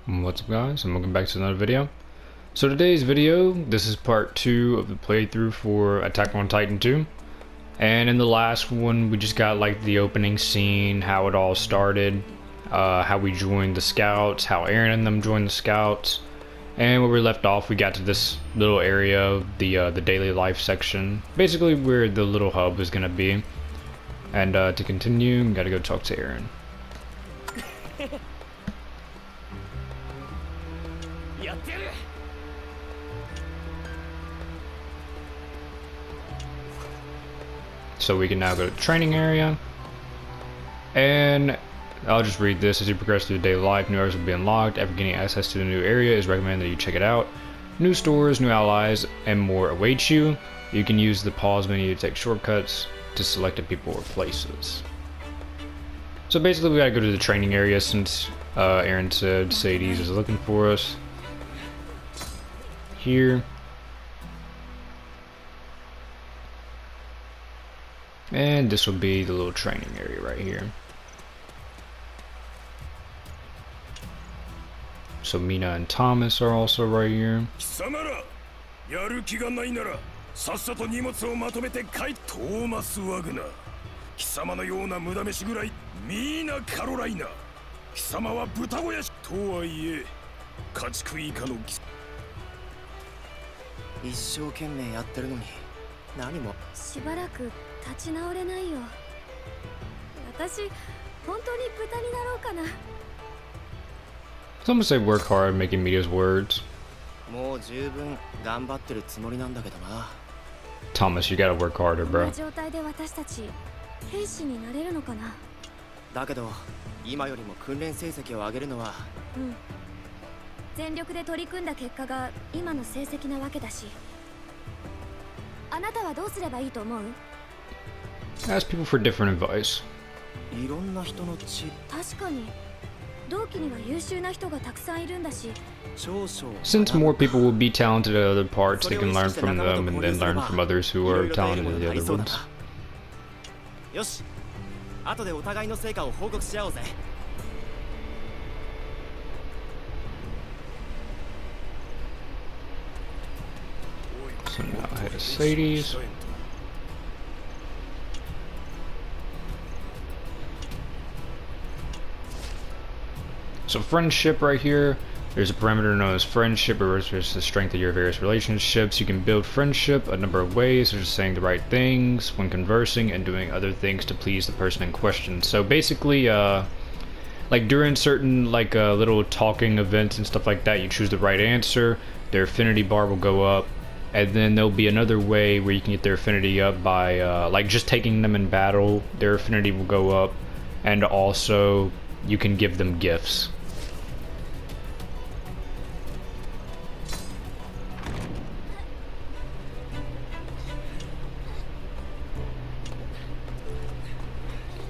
What's up, guys, and welcome back to another video. So today's video, this is part 2 of the playthrough for Attack on Titan 2. And in the last one, we just got like the opening scene, how it all started, how we joined the scouts, how Aaron and them joined the scouts. And where we left off, we got to this little area, the daily life section, basically where the little hub is gonna be. And to continue, we gotta go talk to Aaron. So we can now go to the training area, and I'll just read this. As you progress through the daily life, new areas will be unlocked. After getting access to the new area, it is recommended that you check it out. New stores, new allies, and more await you. You can use the pause menu to take shortcuts to selected people or places. So basically we gotta go to the training area since Aaron said Sadie's is looking for us. Here. And this will be the little training area right here. So Mina and Thomas are also right here. Someone say work hard, making media's words. Thomas, you gotta work harder, bro. Ask people for different advice. Since more people will be talented at other parts, they can learn from them and then learn from others who are talented at the other ones. So now I head to Sadie's. So friendship right here, there's a parameter known as friendship, or it's the strength of your various relationships. You can build friendship a number of ways, such as saying the right things when conversing and doing other things to please the person in question. So basically, like during certain little talking events and stuff like that, you choose the right answer, their affinity bar will go up. And then there'll be another way where you can get their affinity up by like just taking them in battle, their affinity will go up, and also you can give them gifts.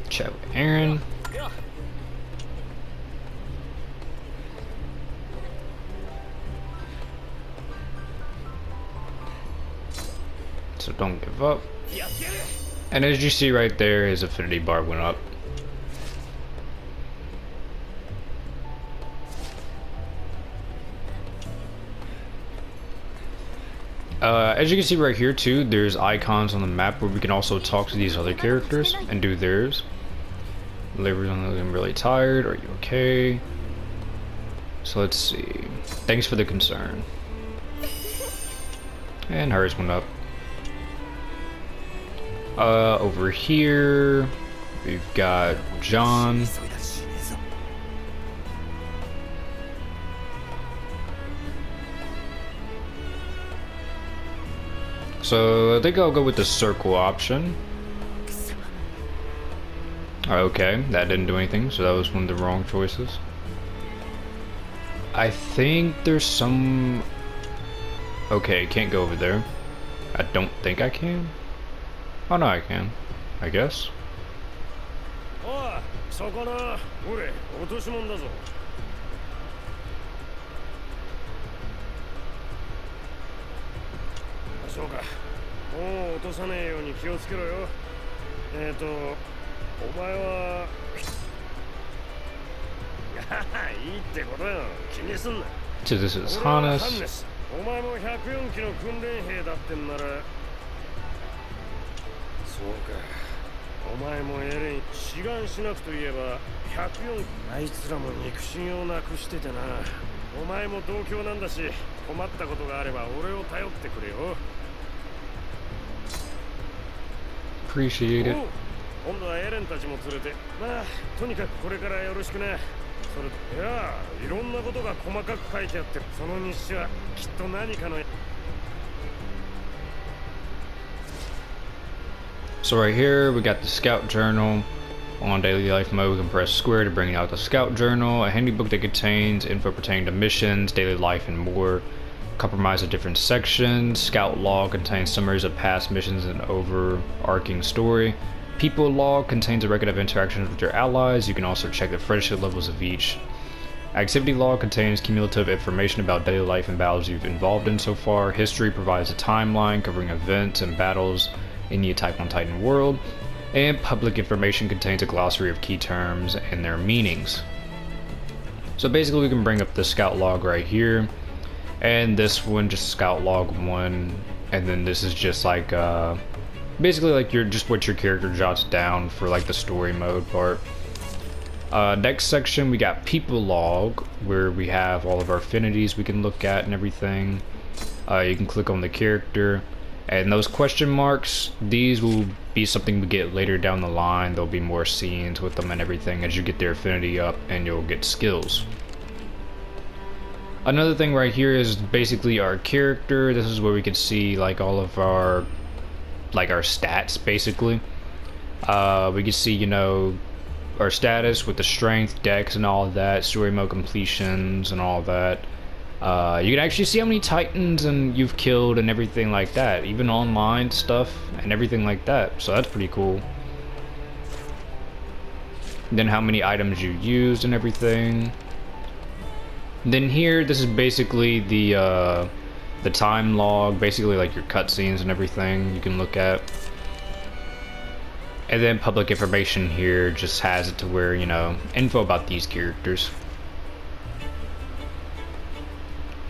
Chat with Aaron. So don't give up. And as you see right there, his affinity bar went up. As you can see right here too, there's icons on the map where we can also talk to these other characters and do theirs. Labor's looking really tired. Are you okay? So let's see. Thanks for the concern. And hers went up. Over here, we've got John. So I think I'll go with the circle option. Okay, that didn't do anything, so that was one of the wrong choices. I think there's some... Okay, can't go over there. I don't think I can. Oh no, I can. I guess. So this is Hannes. お前も104期の訓練兵だってんなら。そうか。お前もエレン志願しなくといえば104期。あいつらも肉親をなくしててな。お前も同郷なんだし、困ったことがあれば俺を頼ってくれよ。Appreciate it. 今度はエレンたちも連れて、まあとにかくこれからよろしくね。それといやいろんなことが細かく書いてあって、その日誌はきっと何かの。 So right here we got the Scout Journal. On daily life mode, we can press square to bring out the Scout Journal, a handy book that contains info pertaining to missions, daily life, and more. Comprised of different sections. Scout Log contains summaries of past missions and overarching story. People Log contains a record of interactions with your allies. You can also check the friendship levels of each. Activity Log contains cumulative information about daily life and battles you've involved in so far. History provides a timeline covering events and battles in the Attack on Titan world. And public information contains a glossary of key terms and their meanings. So basically we can bring up the Scout Log right here. And this one, just Scout Log 1. And then this is just like, basically like just what your character jots down for like the story mode part. Next section we got People Log, where we have all of our affinities we can look at and everything. You can click on the character. And those question marks, these will be something we get later down the line. There'll be more scenes with them and everything as you get their affinity up and you'll get skills. Another thing right here is basically our character. This is where we can see like all of our stats basically. We can see, you know, our status with the strength, dex, and all of that, story mode completions and all of that. You can actually see how many Titans and you've killed and everything like that, even online stuff and everything like that. So that's pretty cool. Then how many items you used and everything. Then here, this is basically the time log, basically like your cutscenes and everything you can look at. And then public information here just has it to where, you know, info about these characters.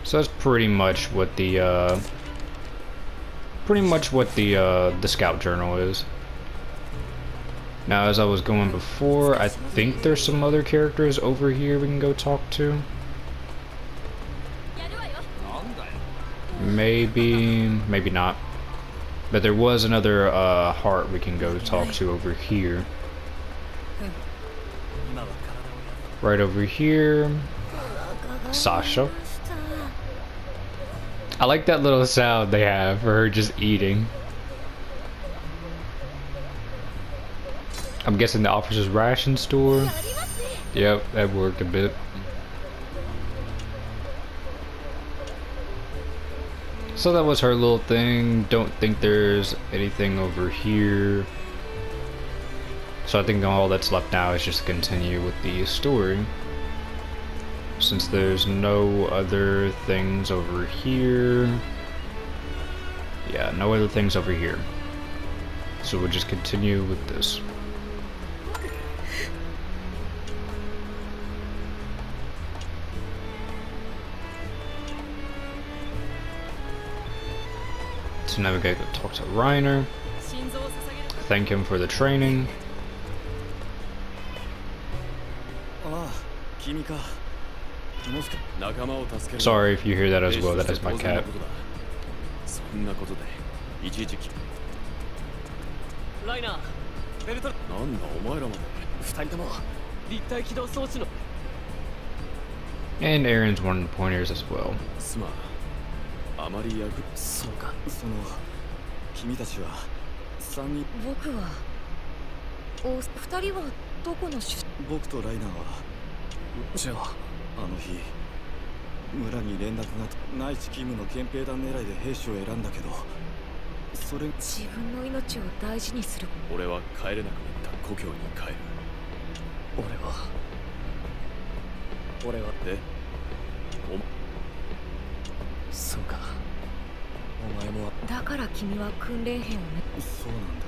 So that's pretty much what the Scout Journal is. Now, as I was going before, I think there's some other characters over here we can go talk to. Maybe, maybe not. But there was another heart we can go talk to over here. Right over here, Sasha. I like that little sound they have for her just eating. I'm guessing the officer's ration store. Yep, that worked a bit. So that was her little thing. Don't think there's anything over here. So I think all that's left now is just to continue with the story. Since there's no other things over here. Yeah, no other things over here. So we'll just continue with this. So now we gotta go talk to Reiner. Thank him for the training. Sorry if you hear that as well, that is my cat. And Aaron's one of the pointers as well. そうか、君たちは3人。僕は2人はどこの出身？僕とライナーはじゃああの日村に連絡が内地勤務の憲兵団狙いで兵士を選んだけど、それ自分の命を大事にする。俺は帰れなくなった故郷に帰る。俺はでそうか。お前もだから君は訓練兵をね。そうなんだ。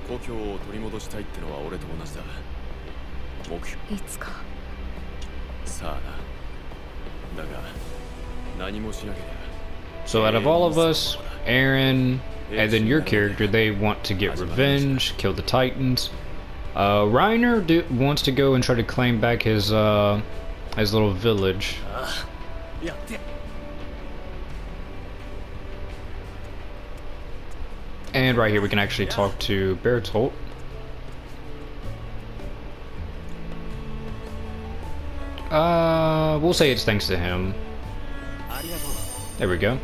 故郷を取り戻したいってのは俺と同じだ。目標いつか So out of all of us, Aaron, and then your character, they want to get revenge, kill the Titans. Reiner wants to go and try to claim back his little village. And right here we can actually talk to Bertolt. We'll say it's thanks to him. There we go.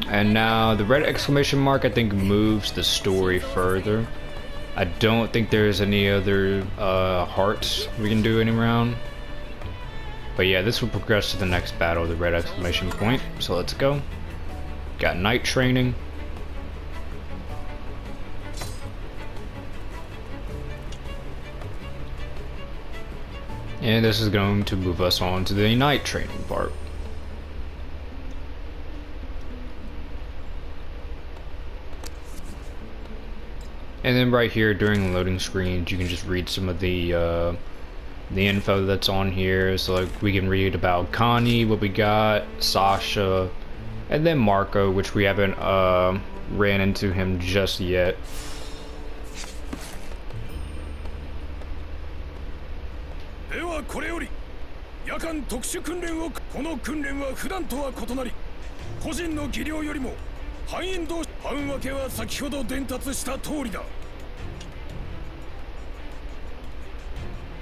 And now the red exclamation mark I think moves the story further. I don't think there's any other hearts we can do any round. But yeah, this will progress to the next battle, the red exclamation point. So let's go. Got night training. And this is going to move us on to the night training part. And then right here during loading screens, you can just read some of the info that's on here. So like we can read about Connie, what we got, Sasha, and then Marco, which we haven't ran into him just yet.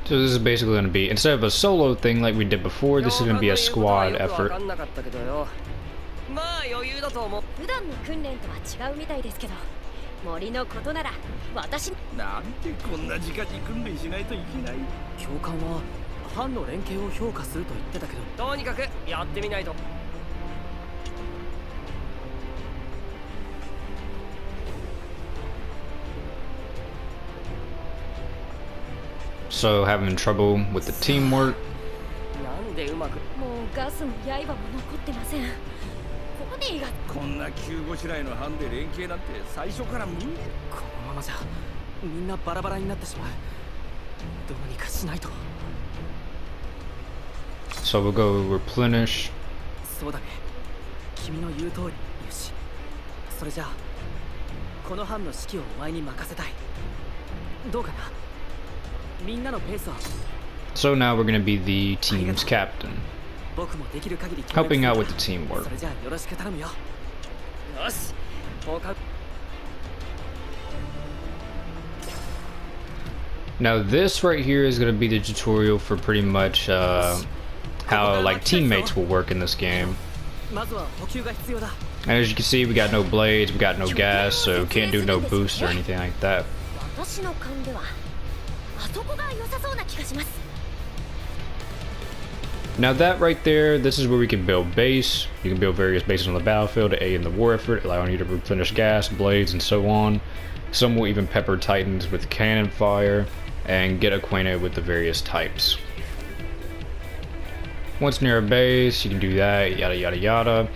So this is basically going to be, instead of a solo thing like we did before, this is going to be a squad effort. So having trouble with the teamwork. So we'll go replenish. So now we're going to be the team's captain, helping out with the teamwork. Now this right here is going to be the tutorial for pretty much how like teammates will work in this game. And as you can see, we got no blades, we got no gas, so can't do no boost or anything like that. Now that right there, this is where we can build base. You can build various bases on the battlefield to aid in the war effort, allowing you to replenish gas, blades, and so on. Some will even pepper Titans with cannon fire and get acquainted with the various types. Once near a base, you can do that, yada yada yada.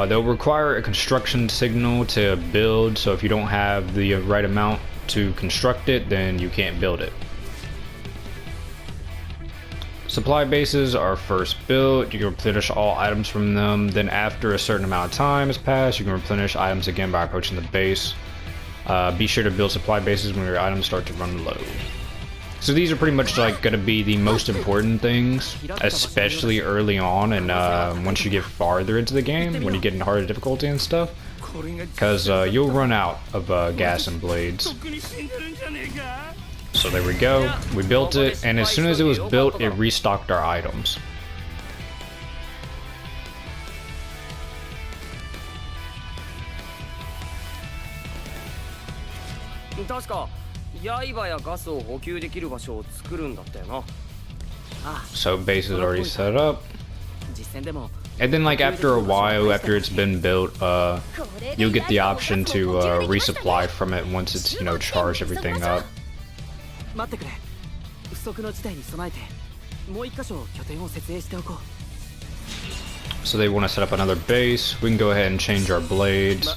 They'll require a construction signal to build, so if you don't have the right amount to construct it, then you can't build it. Supply bases are first built. You can replenish all items from them. Then after a certain amount of time has passed, you can replenish items again by approaching the base. Be sure to build supply bases when your items start to run low. So these are pretty much like going to be the most important things, especially early on, and once you get farther into the game, when you get into harder difficulty and stuff, because you'll run out of gas and blades. So there we go, we built it, and as soon as it was built, it restocked our items. So base is already set up. And then like after a while, after it's been built, you'll get the option to resupply from it once it's, you know, charged everything up. So they want to set up another base. We can go ahead and change our blades.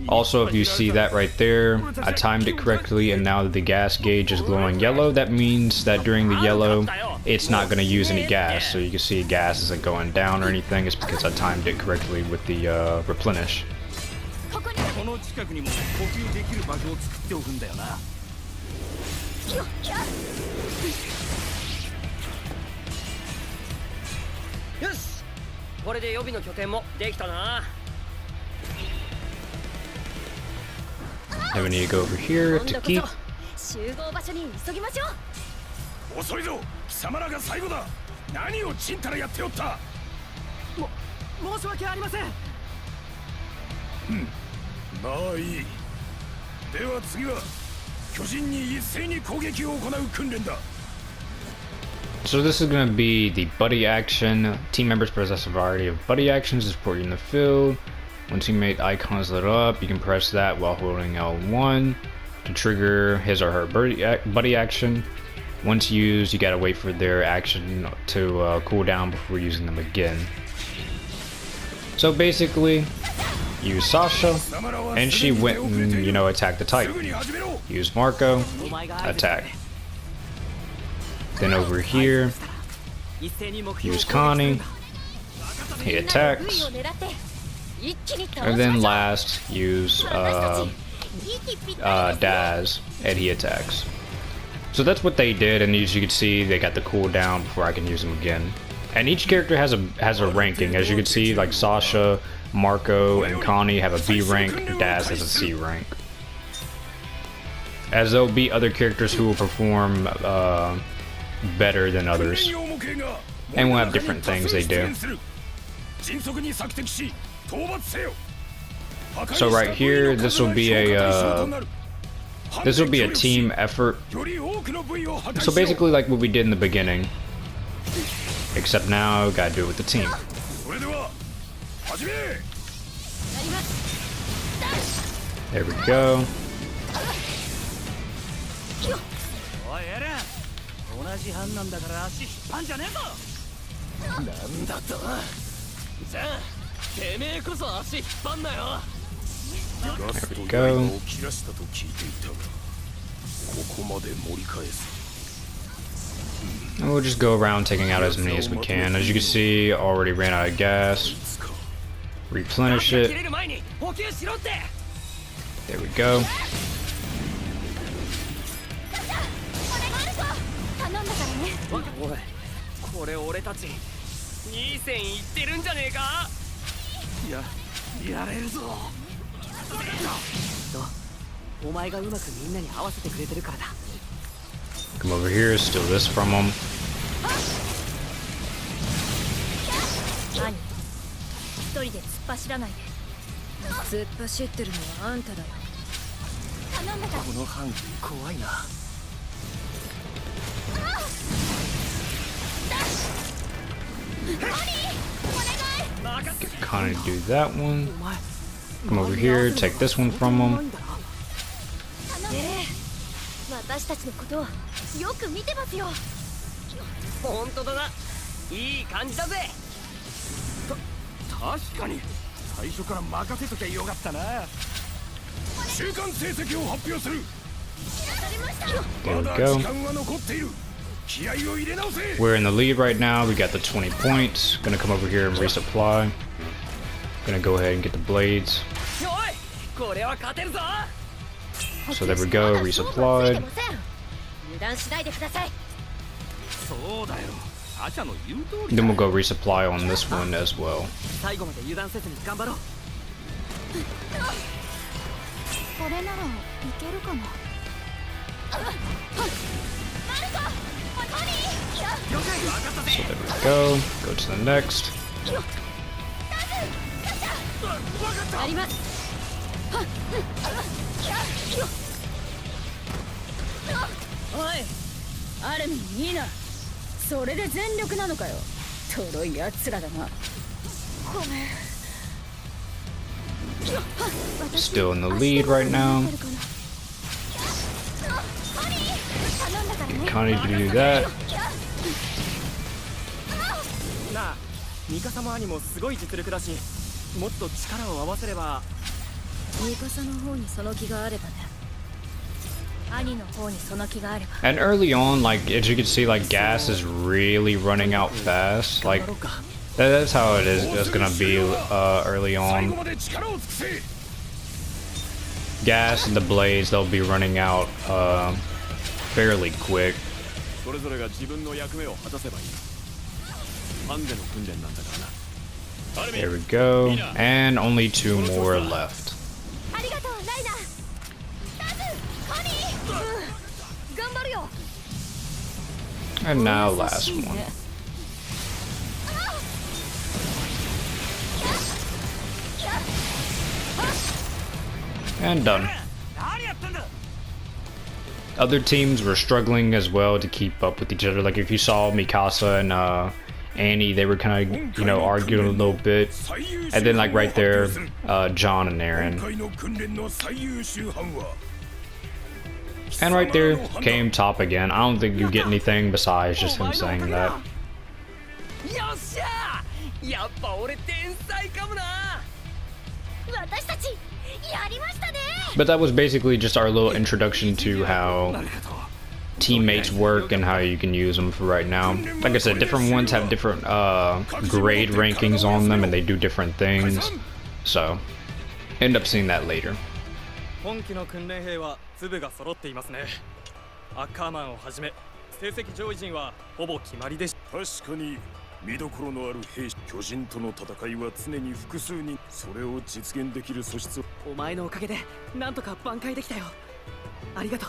Also, if you see that right there, I timed it correctly, and now the gas gauge is glowing yellow. That means that during the yellow, it's not going to use any gas. So you can see gas isn't going down or anything. It's because I timed it correctly with the replenish. Then we need to go over here to keep. 遅いぞ貴様らが最後だ何をちんたらやっておった申し訳ありませんまあいいでは次は巨人に一斉に攻撃を行う訓練だ So this is going to be the buddy action. Team members possess a variety of buddy actions to support you in the field. When teammate icons lit up, you can press that while holding L1 to trigger his or her buddy action. Once used, you gotta wait for their action to cool down before using them again. So basically, use Sasha, and she went and, you know, attacked the Titan. Use Marco, attack. Then over here, use Connie, he attacks. And then last, use Daz, and he attacks. So that's what they did, and as you can see, they got the cooldown before I can use them again. And each character has a ranking. As you can see, like Sasha, Marco, and Connie have a B rank, Daz has a C rank. As there'll be other characters who will perform better than others. And will have different things they do. So right here, this will be a team effort. So basically like what we did in the beginning. Except now, gotta do it with the team. There we go. There we go. And we'll just go around taking out as many as we can. As you can see, already ran out of gas. Replenish it. There we go. Come over here, steal this from him. Get Connie to do that one. Come over here, take this one from him. There we go. We're in the lead right now. We got the 20 points. Gonna come over here and resupply. Gonna go ahead and get the blades. So there we go, resupplied. Then we'll go resupply on this one as well. So there we go. Go to the next. Still in the lead right now. Get Connie to do that. And early on, like as you can see, like gas is really running out fast. Like that's how it is. It's gonna be early on. Gas and the blades, they'll be running out fairly quick. There we go, and only 2 more left. And now last one. And done. Other teams were struggling as well to keep up with each other. Like if you saw Mikasa and Annie, they were kind of, you know, arguing a little bit. And then like right there, John and Aaron. And right there came top again. I don't think you get anything besides just him saying that. But that was basically just our little introduction to how teammates work and how you can use them for right now. Like I said, different ones have different grade rankings on them and they do different things. So, end up seeing that later. 今期の訓練兵は粒が揃っていますね。アッカーマンをはじめ成績上位陣はほぼ決まりでし。確かに見どころのある兵士、巨人との戦いは常に複数人、それを実現できる素質を。お前のおかげでなんとか挽回できたよ。ありがとう。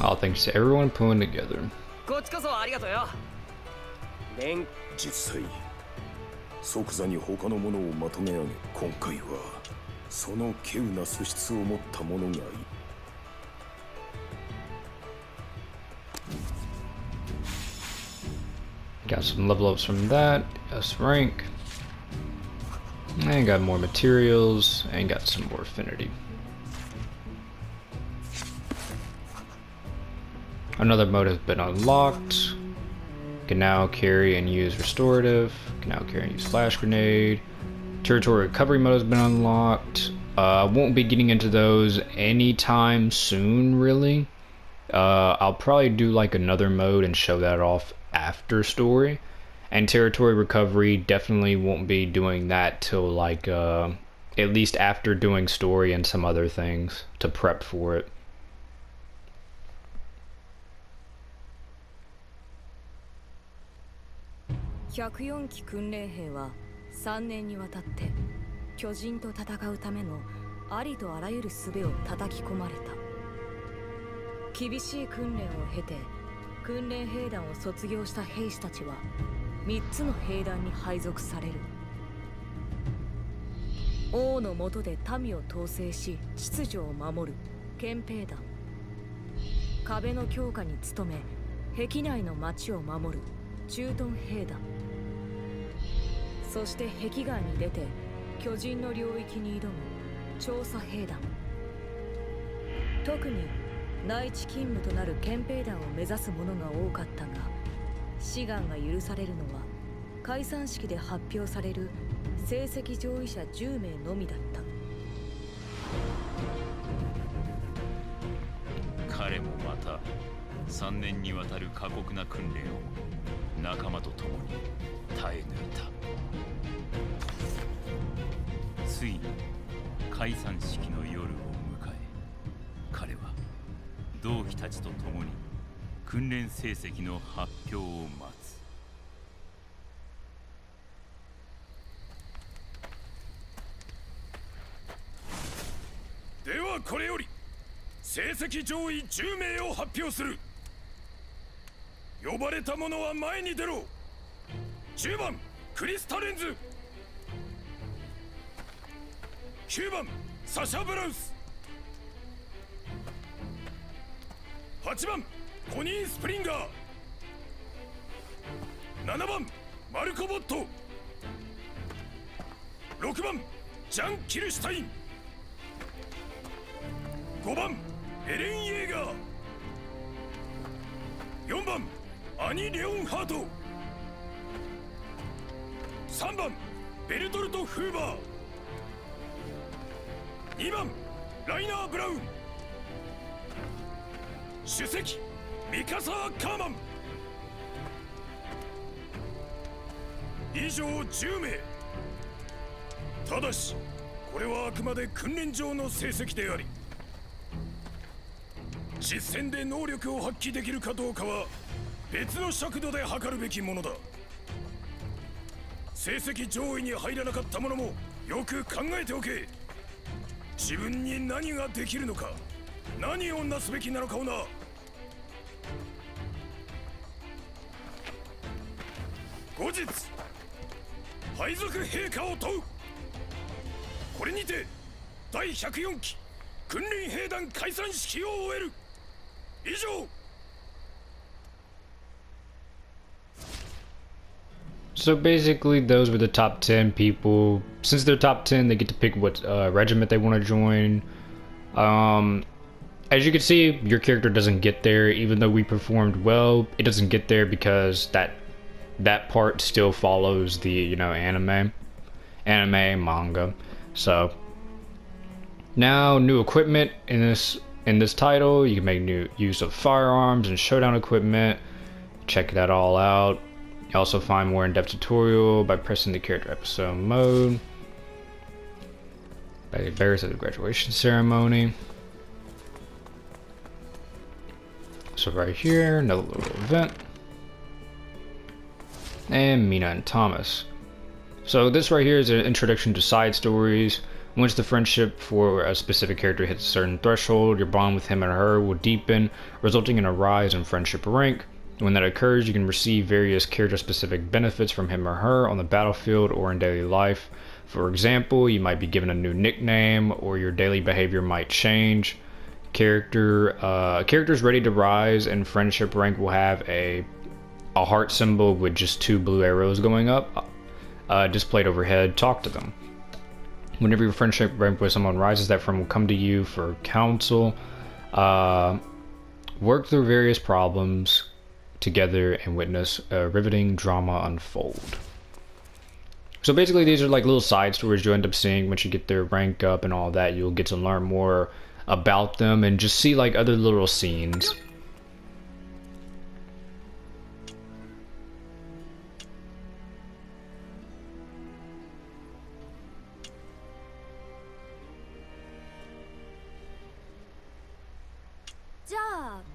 Oh, thanks to everyone pulling together. こっちこそありがとうよ。実際即座に他のものをまとめ上げ、今回はその稀有な素質を持った者がいる。Got some level ups from that, S rank, and got more materials, and got some more affinity. Another mode has been unlocked. Can now carry and use restorative. Can now carry and use flash grenade. Territory recovery mode has been unlocked. Won't be getting into those anytime soon, really. I'll probably do like another mode and show that off after story. And territory recovery, definitely won't be doing that till like at least after doing story and some other things to prep for it. 104期訓練兵は3年にわたって巨人と戦うためのありとあらゆる術を叩き込まれた。厳しい訓練を経て訓練兵団を卒業した兵士たちは3つの兵団に配属される。王の下で民を統制し秩序を守る憲兵団、壁の強化に努め壁内の町を守る駐屯兵団、そして壁外に出て巨人の領域に挑む調査兵団。特に内地勤務となる憲兵団を目指す者が多かったが、志願が許されるのは解散式で発表される成績上位者10名のみだった。彼もまた3年にわたる過酷な訓練を仲間と共に耐え抜いた。ついに解散式の夜を迎え、彼は同期たちと共に訓練成績の発表を待つ。ではこれより成績上位10名を発表する。呼ばれた者は前に出ろ。10番クリスタレンズ、9番サシャ・ブラウス、8番コニー・スプリンガー、7番マルコ・ボット、6番ジャン・キルシュタイン、5番エレン・イェーガー、4番アニ・レオンハート、3番ベルトルト・フーバー、2番ライナー・ブラウン、首席ミカサー・カーマン、以上10名。ただしこれはあくまで訓練上の成績であり、実戦で能力を発揮できるかどうかは別の尺度で測るべきものだ。成績上位に入らなかった者もよく考えておけ。自分に何ができるのか、何をなすべきなのかをな。後日配属陛下を問う。これにて第104期訓練兵団解散式を終える。以上。 So basically, those were the top 10 people. Since they're top 10, they get to pick what regiment they want to join. As you can see, your character doesn't get there, even though we performed well. It doesn't get there because that part still follows the anime, manga. So now new equipment in this title. You can make new use of firearms and showdown equipment. Check that all out. You also find more in-depth tutorial by pressing the character episode mode. By the bears at the graduation ceremony. So right here, another little event. And Mina and Thomas. So this right here is an introduction to side stories. Once the friendship for a specific character hits a certain threshold, your bond with him and her will deepen, resulting in a rise in friendship rank. When that occurs, you can receive various character-specific benefits from him or her on the battlefield or in daily life. For example, you might be given a new nickname, or your daily behavior might change. Characters ready to rise in friendship rank will have a heart symbol with just 2 blue arrows going up, displayed overhead. Talk to them. Whenever your friendship rank with someone rises, that friend will come to you for counsel. Work through various problems together and witness a riveting drama unfold. So basically, these are like little side stories you end up seeing once you get their rank up and all that. You'll get to learn more about them and just see like other little scenes.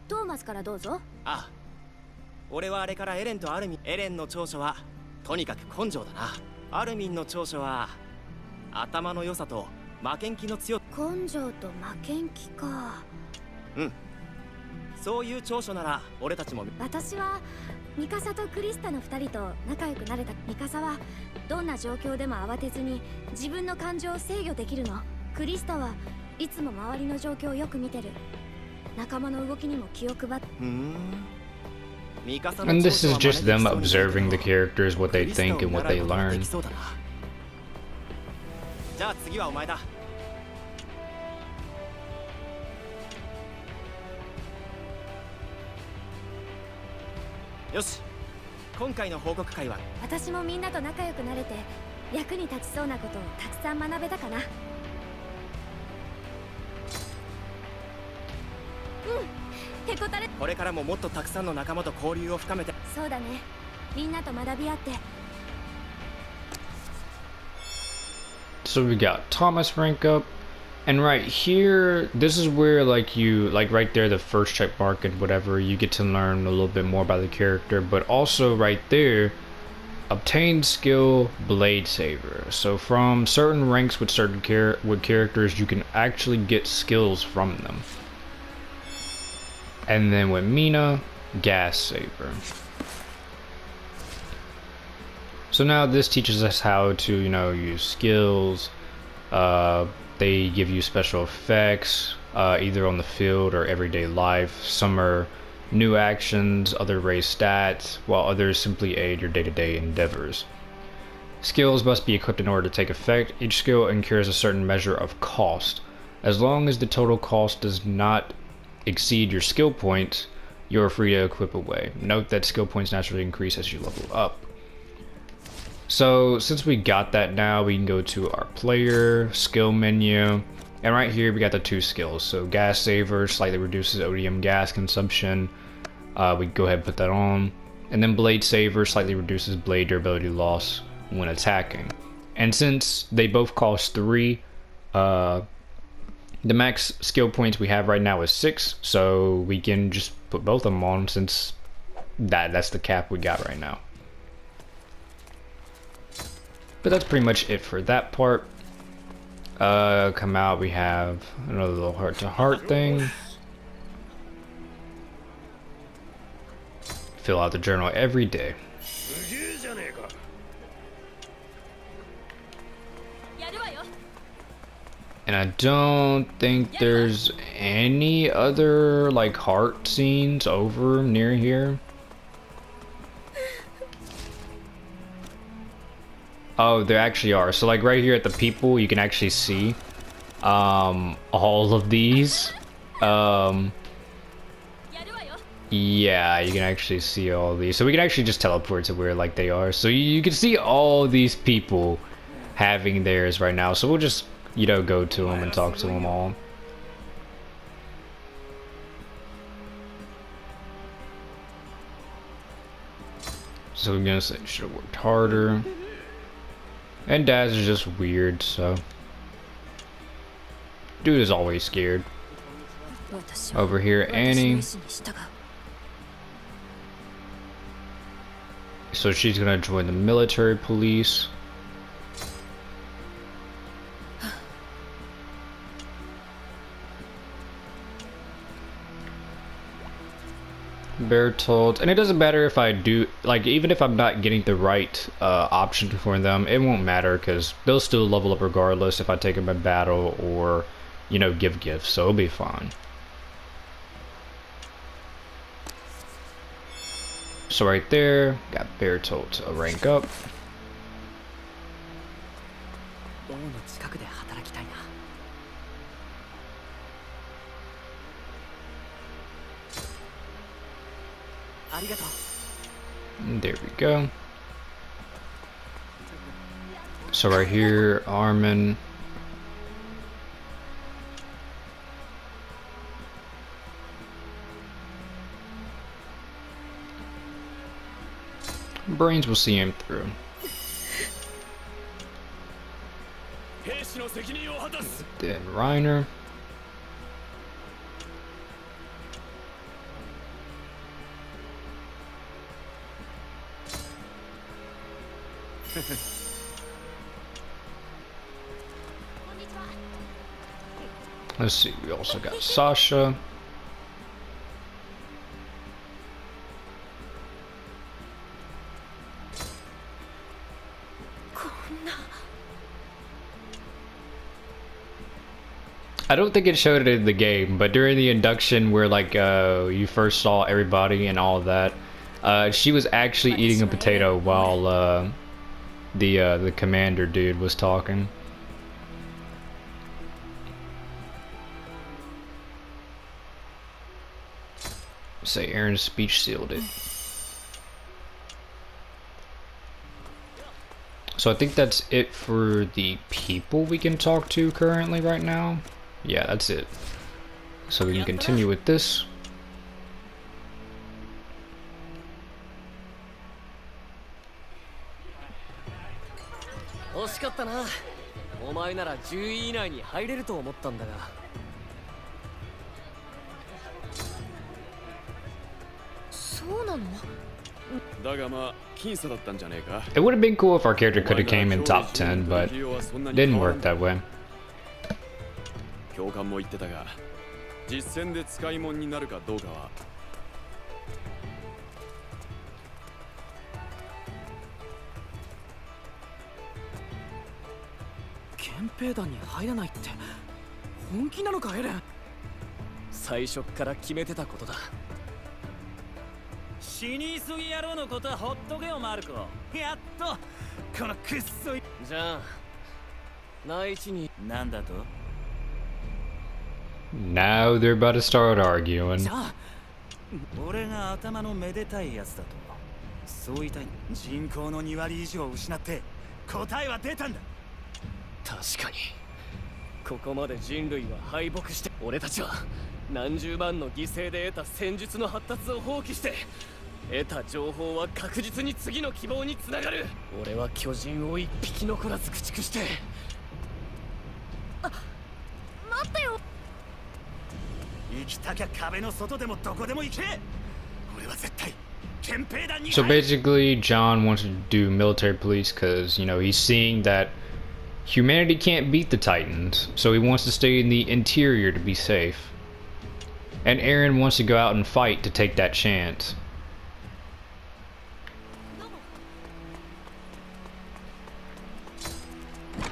Thomas からどうぞ。ああ、俺はあれからエレンとアルミン。エレンの長所はとにかく根性だな。アルミンの長所は頭の良さと負けん気の強い。根性と負けん気か。うん、そういう長所なら俺たちも。私はミカサとクリスタの2人と仲良くなれた。ミカサはどんな状況でも慌てずに自分の感情を制御できるの。クリスタはいつも周りの状況をよく見てる。仲間の動きにも気を配って。And this is just them observing the characters, what they think and what they learn. じゃあ次はお前だ。よし、今回の報告会は。私もみんなと仲良くなれて役に立ちそうなことをたくさん学べたかな。へこたれ。これからももっとたくさんの仲間と交流を深めて。そうだね。みんなと学び合って。So we got Thomas rank up, and right here, this is where like right there, the first check mark and whatever, you get to learn a little bit more about the character. But also right there, obtain skill Blade Saver. So from certain ranks with certain characters, you can actually get skills from them. And then with Mina, Gas Saver. So now this teaches us how to, use skills. They give you special effects, either on the field or everyday life. Some are new actions, others raise stats, while others simply aid your day-to-day endeavors. Skills must be equipped in order to take effect. Each skill incurs a certain measure of cost. As long as the total cost does not exceed your skill points, you are free to equip away. Note that skill points naturally increase as you level up. So since we got that now, we can go to our player skill menu, And right here we got the 2 skills. So gas saver slightly reduces ODM gas consumption. We go ahead and put that on. And then blade saver slightly reduces blade durability loss when attacking. And since they both cost 3, the max skill points we have right now is 6, so we can just put both of them on since that's the cap we got right now. But that's pretty much it for that part. Come out, we have another little heart-to-heart thing. Fill out the journal every day. And I don't think there's any other like heart scenes over near here. Oh, there actually are. So like right here at the people, you can actually see all of these. Yeah, you can actually see all these. So we can actually just teleport to where like they are. So you can see all these people having theirs right now. So we'll just, you know, go to them and talk to them all. So we're gonna say should have worked harder. And Daz is just weird, so dude is always scared. Over here, Annie. So she's gonna join the military police. Bertolt, and it doesn't matter if I do, like, even if I'm not getting the right option for them, it won't matter because they'll still level up regardless if I take them in battle or, you know, give gifts, so it'll be fine. So right there, got Bertolt a rank up. There we go. So right here, Armin. Brains will see him through. Then Reiner. Let's see, we also got Sasha. I don't think it showed it in the game, but during the induction where like you first saw everybody and all of that, she was actually eating a potato while the commander dude was talking. Say Aaron's speech sealed it. So I think that's it for the people we can talk to currently right now. Yeah, that's it. So we can continue with this. It would have been cool if our character could have came in top 10, but it didn't work that way. Now they're about to start arguing. ここまで人類は敗北して、俺たちは何十万の犠牲で得た戦術の発達を放棄して、得た情報は確実に次の希望につながる。俺は巨人を一匹残らず駆逐して。待ってよ。生きたきゃ壁の外でもどこでも行け。俺は絶対憲兵団に。So basically, John wants to do military police because, you know, he's seeing that humanity can't beat the Titans, so he wants to stay in the interior to be safe. And Aaron wants to go out and fight to take that chance.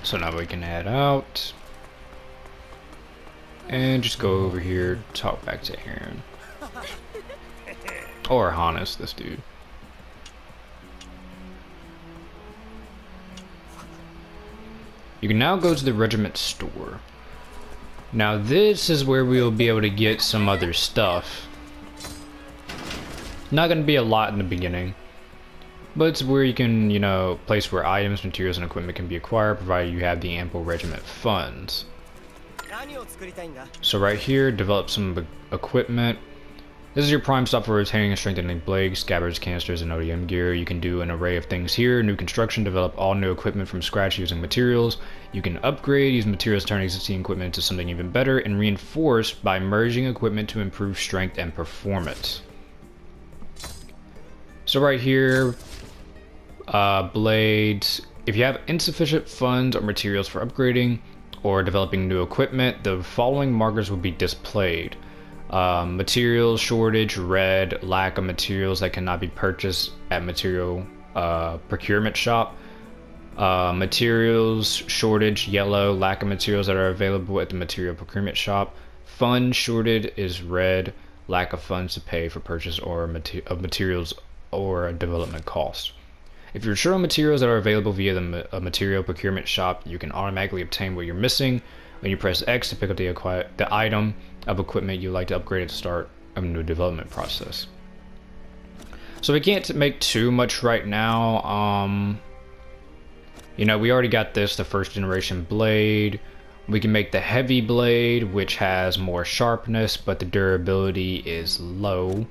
So now we can head out and just go over here, talk back to Aaron. Or Hannes, this dude. You can now go to the Regiment Store. Now this is where we'll be able to get some other stuff. Not going to be a lot in the beginning, but it's where you can, you know, place where items, materials, and equipment can be acquired, provided you have the ample regiment funds. So right here, develop some equipment. This is your prime stop for retaining and strengthening blades, scabbards, canisters, and ODM gear. You can do an array of things here. New construction, develop all new equipment from scratch using materials. You can upgrade, use materials to turn existing equipment into something even better, and reinforce by merging equipment to improve strength and performance. So right here, blades. If you have insufficient funds or materials for upgrading or developing new equipment, the following markers will be displayed. Materials shortage, red, lack of materials that cannot be purchased at material procurement shop. Materials shortage, yellow, lack of materials that are available at the material procurement shop. Funds shorted is red, lack of funds to pay for purchase or of materials or development costs. If you're short on materials that are available via the material procurement shop, you can automatically obtain what you're missing when you press X to pick up the item of equipment you'd like to upgrade at the start of a new development process. So we can't make too much right now. You know, we already got the first generation blade. We can make the heavy blade, which has more sharpness, but the durability is low.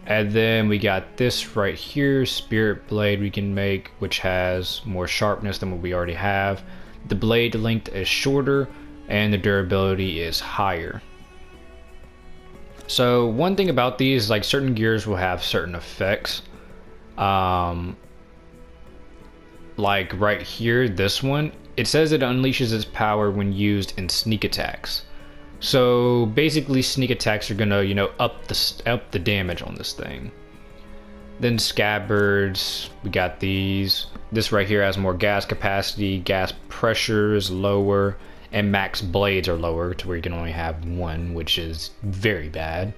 And then we got this right here, spirit blade we can make, which has more sharpness than what we already have. The blade length is shorter and the durability is higher. So one thing about these, like certain gears will have certain effects. Like right here, this one, it says it unleashes its power when used in sneak attacks. So basically sneak attacks are gonna, you know, up the damage on this thing. Then scabbards, we got these. This right here has more gas capacity, gas pressure is lower, and max blades are lower to where you can only have one, which is very bad.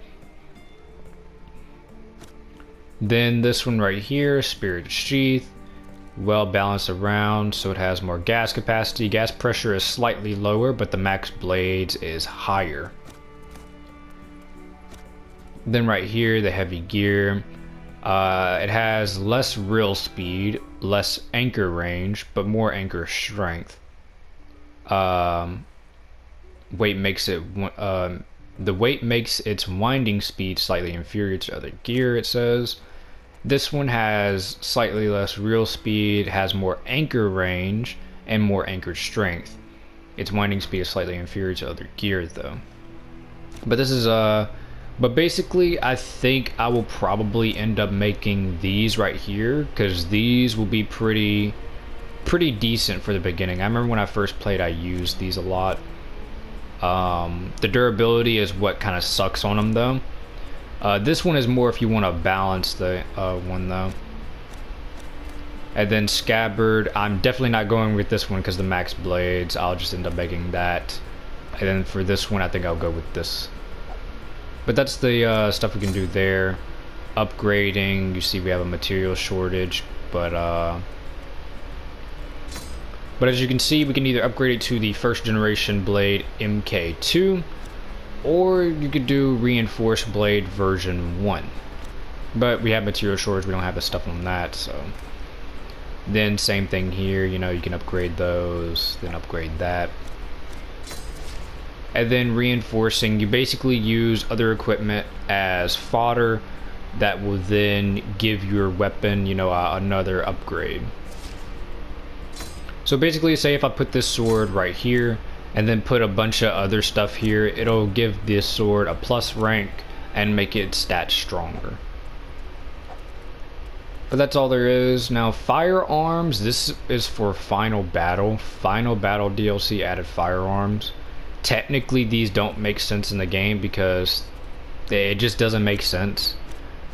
Then this one right here, spirit sheath, well balanced around, so it has more gas capacity. Gas pressure is slightly lower, but the max blades is higher. Then right here, the heavy gear. It has less reel speed, less anchor range, but more anchor strength. Weight makes it the weight makes its winding speed slightly inferior to other gear, it says. This one has slightly less reel speed, has more anchor range, and more anchor strength. Its winding speed is slightly inferior to other gear though. But this is but basically I think I will probably end up making these right here, because these will be pretty decent for the beginning. I remember when I first played I used these a lot. The durability is what kind of sucks on them though. This one is more if you want to balance the one though. And then scabbard, I'm definitely not going with this one because the max blades. I'll just end up making that. And then for this one I think I'll go with this. But that's the stuff we can do there. Upgrading, you see we have a material shortage, but as you can see, we can either upgrade it to the first generation blade MK2, or you could do reinforced blade version 1. But we have material shortage, we don't have the stuff on that, so. Then same thing here, you know, you can upgrade those, then upgrade that. And then reinforcing, you basically use other equipment as fodder that will then give your weapon, you know, another upgrade. So basically, say if I put this sword right here and then put a bunch of other stuff here, it'll give this sword a plus rank and make its stats stronger. But that's all there is. Now, Firearms, this is for Final Battle. Final Battle DLC added Firearms. Technically, these don't make sense in the game because it just doesn't make sense.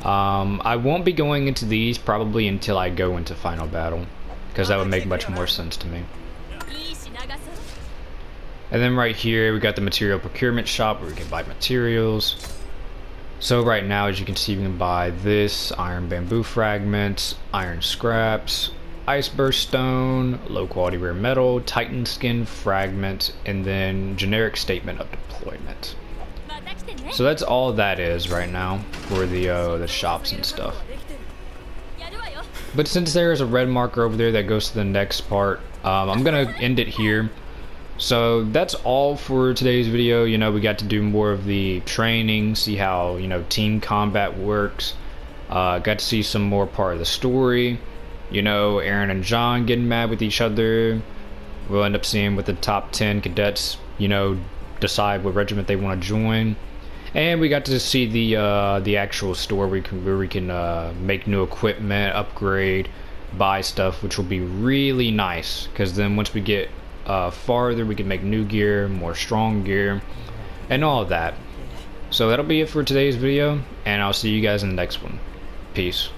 I won't be going into these probably until I go into Final Battle, because that would make much more sense to me. And then right here, we got the material procurement shop where we can buy materials. So right now, as you can see, we can buy this, iron bamboo fragments, iron scraps, ice burst stone, low quality rare metal, titan skin fragment, and then generic statement of deployment. So that's all that is right now for the shops and stuff. But since there is a red marker over there that goes to the next part, I'm gonna end it here. So that's all for today's video. You know, we got to do more of the training, see how, you know, team combat works. Got to see some more part of the story. You know, Aaron and John getting mad with each other. We'll end up seeing with the top 10 cadets, you know, decide what regiment they want to join. And we got to see the actual store where we can make new equipment, upgrade, buy stuff, which will be really nice. Because then once we get farther, we can make new gear, more strong gear, and all of that. So that'll be it for today's video, and I'll see you guys in the next one. Peace.